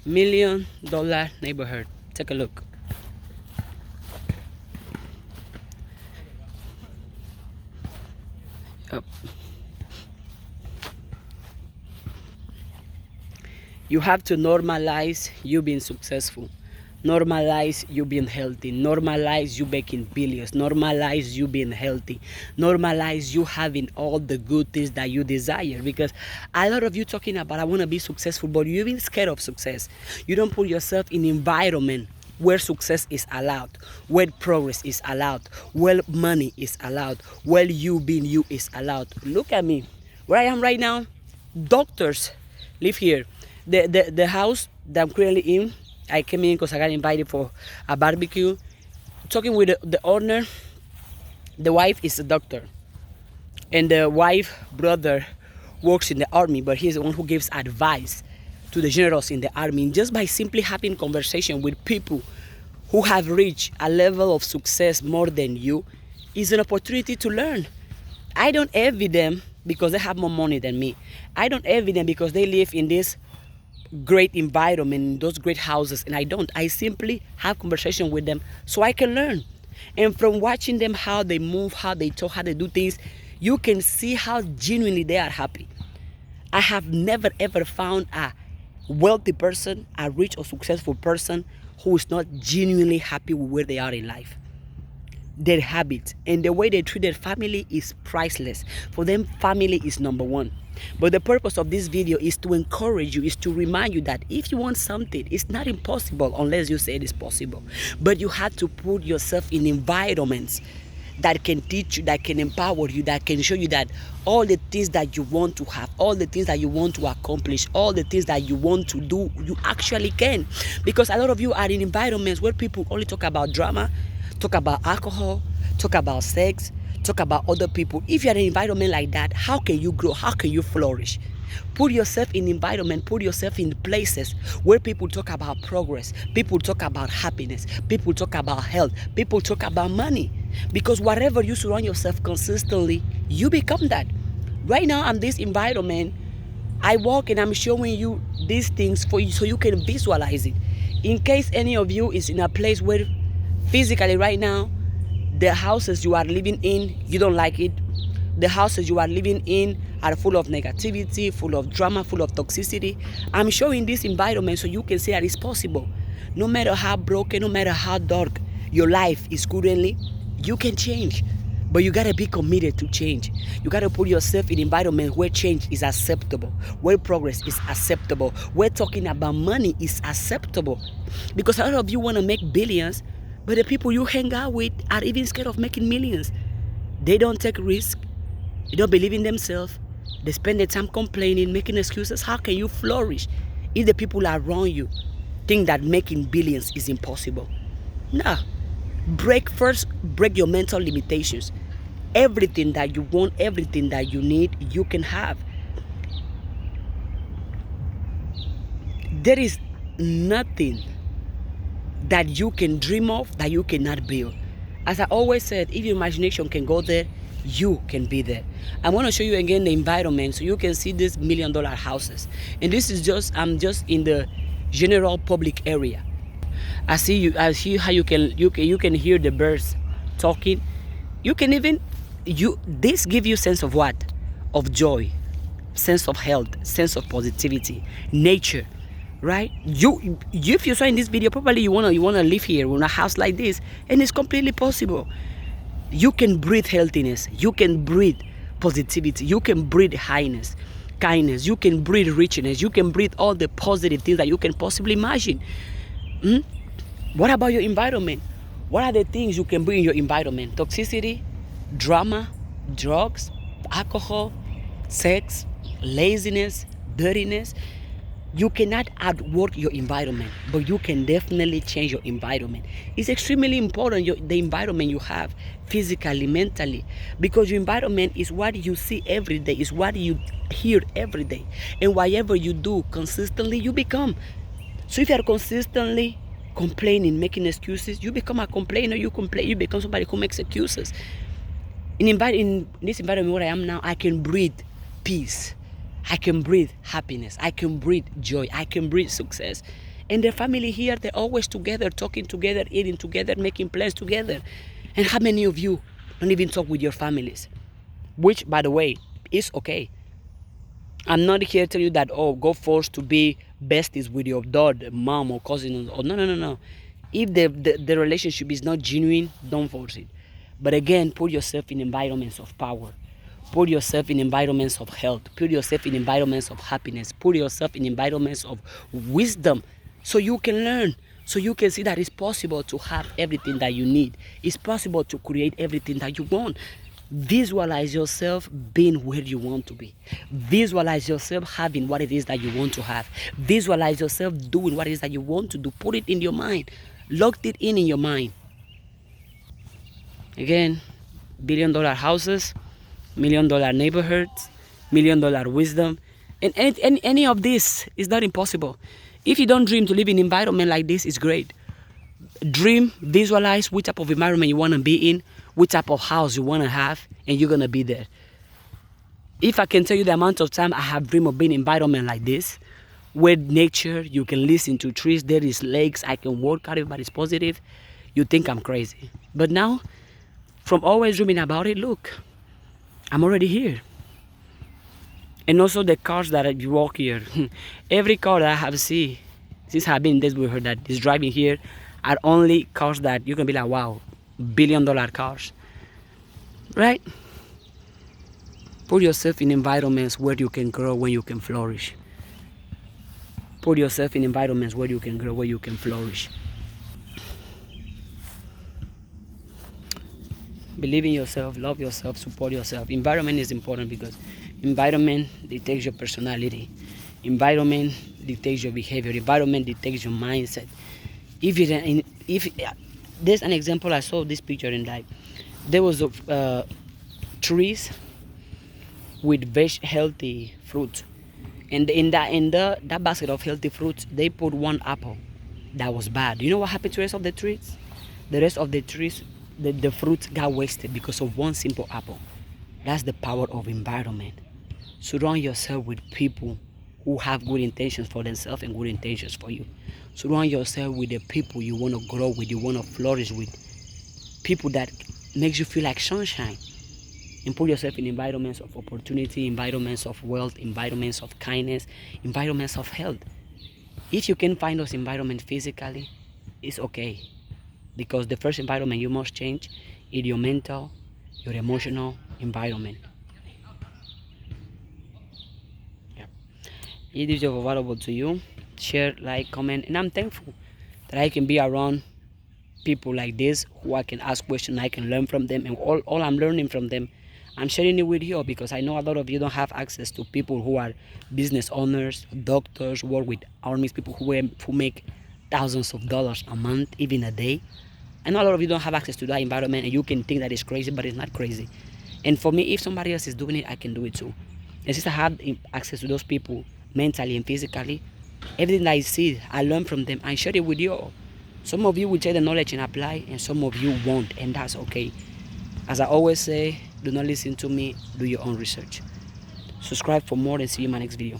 $1 million neighborhood. Take a look. Yep. You have to normalize you being successful. Normalize you being healthy. Normalize you making billions. Normalize you being healthy. Normalize you having all the good things that you desire. Because a lot of you talking about I want to be successful, but you're even scared of success. You don't put yourself in environment where success is allowed, where progress is allowed, where money is allowed, where you being you is allowed. Look at me. Where I am right now, doctors live here. The house that I'm currently in, I came in because I got invited for a barbecue. Talking with the owner, the wife is a doctor. And the wife brother works in the army, but he's the one who gives advice to the generals in the army. And just by simply having conversation with people who have reached a level of success more than you is an opportunity to learn. I don't envy them because they have more money than me. I don't envy them because they live in this great environment, in those great houses, and I don't. I simply have conversation with them so I can learn. And from watching them, how they move, how they talk, how they do things, you can see how genuinely they are happy. I have never ever found a wealthy person, a rich or successful person who is not genuinely happy with where they are in life. Their habits and the way they treat their family is priceless. For them, family is number one. But the purpose of this video is to encourage you, is to remind you that if you want something, it's not impossible unless you say it is possible. But you have to put yourself in environments that can teach you, that can empower you, that can show you that all the things that you want to have, all the things that you want to accomplish, all the things that you want to do, you actually can. Because a lot of you are in environments where people only talk about drama, talk about alcohol, talk about sex, talk about other people. If you're in an environment like that, how can you grow? How can you flourish? Put yourself in environment, put yourself in places where people talk about progress, people talk about happiness, people talk about health, people talk about money. Because whatever you surround yourself consistently, you become that. Right now, I'm this environment. I walk and I'm showing you these things for you so you can visualize it. In case any of you is in a place where physically right now, the houses you are living in, you don't like it. The houses you are living in are full of negativity, full of drama, full of toxicity. I'm showing this environment so you can see that it's possible. No matter how broken, no matter how dark your life is currently, you can change. But you gotta be committed to change. You gotta put yourself in environments where change is acceptable, where progress is acceptable, where talking about money is acceptable. Because a lot of you wanna make billions, but the people you hang out with are even scared of making millions. They don't take risks. They don't believe in themselves. They spend their time complaining, making excuses. How can you flourish if the people around you think that making billions is impossible? Nah. Break your mental limitations. Everything that you want, everything that you need, you can have. There is nothing that you can dream of that you cannot build. As I always said, if your imagination can go there, you can be there. I want to show you again the environment so you can see these $1 million houses. And this is just, I'm just in the general public area. I see how you can hear the birds talking. You can even, this give you sense of what? Of joy, sense of health, sense of positivity, nature. Right? If you saw in this video, probably you wanna live here in a house like this, and it's completely possible. You can breathe healthiness, you can breathe positivity, you can breathe kindness, you can breathe richness, you can breathe all the positive things that you can possibly imagine. What about your environment? What are the things you can bring in your environment? Toxicity, drama, drugs, alcohol, sex, laziness, dirtiness. You cannot outwork your environment, but you can definitely change your environment. It's extremely important, the environment you have, physically, mentally, because your environment is what you see every day, is what you hear every day. And whatever you do consistently, you become. So if you are consistently complaining, making excuses, you become a complainer, you become somebody who makes excuses. In this environment where I am now, I can breathe peace. I can breathe happiness. I can breathe joy. I can breathe success. And their family here, they're always together, talking together, eating together, making plans together. And how many of you don't even talk with your families? Which, by the way, is okay. I'm not here to tell you that, oh, go force to be besties with your dad, mom, or cousin. Or no. If the relationship is not genuine, don't force it. But again, put yourself in environments of power. Put yourself in environments of health. Put yourself in environments of happiness. Put yourself in environments of wisdom so you can learn. So you can see that it's possible to have everything that you need. It's possible to create everything that you want. Visualize yourself being where you want to be. Visualize yourself having what it is that you want to have. Visualize yourself doing what it is that you want to do. Put it in your mind. Lock it in your mind. Again, billion-dollar houses, million-dollar neighborhoods, million-dollar wisdom. And any of this is not impossible. If you don't dream to live in an environment like this, it's great. Dream, visualize which type of environment you want to be in, which type of house you want to have, and you're going to be there. If I can tell you the amount of time I have dreamed of being in an environment like this, where nature, you can listen to trees, there is lakes, I can work out, everybody's positive, you think I'm crazy. But now, from always dreaming about it, look, I'm already here. And also the cars that you walk here. Every car that I have seen, since I've been in this with her that is driving here, are only cars that you can be like, wow, billion-dollar cars. Right? Put yourself in environments where you can grow, where you can flourish. Put yourself in environments where you can grow, where you can flourish. Believe in yourself, love yourself, support yourself. Environment is important because environment dictates your personality. Environment dictates your behavior. Environment dictates your mindset. If there's an example, I saw this picture in life. There was trees with healthy fruit, and in that basket of healthy fruits, they put one apple that was bad. You know what happened to the rest of the trees? The rest of the trees, the fruit got wasted because of one simple apple. That's the power of environment. Surround yourself with people who have good intentions for themselves and good intentions for you. Surround yourself with the people you want to grow with, you want to flourish with. People that makes you feel like sunshine. And put yourself in environments of opportunity, environments of wealth, environments of kindness, environments of health. If you can find those environments physically, it's okay. Because the first environment you must change is your mental, your emotional environment. Yeah. If this is available to you, share, like, comment, and I'm thankful that I can be around people like this who I can ask questions, I can learn from them, and all I'm learning from them, I'm sharing it with you because I know a lot of you don't have access to people who are business owners, doctors, work with armies, people who make thousands of dollars a month, even a day. I know a lot of you don't have access to that environment, and you can think that it's crazy, but it's not crazy. And for me, if somebody else is doing it, I can do it too. And since I have access to those people mentally and physically, everything that I see, I learn from them and share it with you. Some of you will take the knowledge and apply, and some of you won't, and that's okay. As I always say, do not listen to me, do your own research. Subscribe for more and see you in my next video.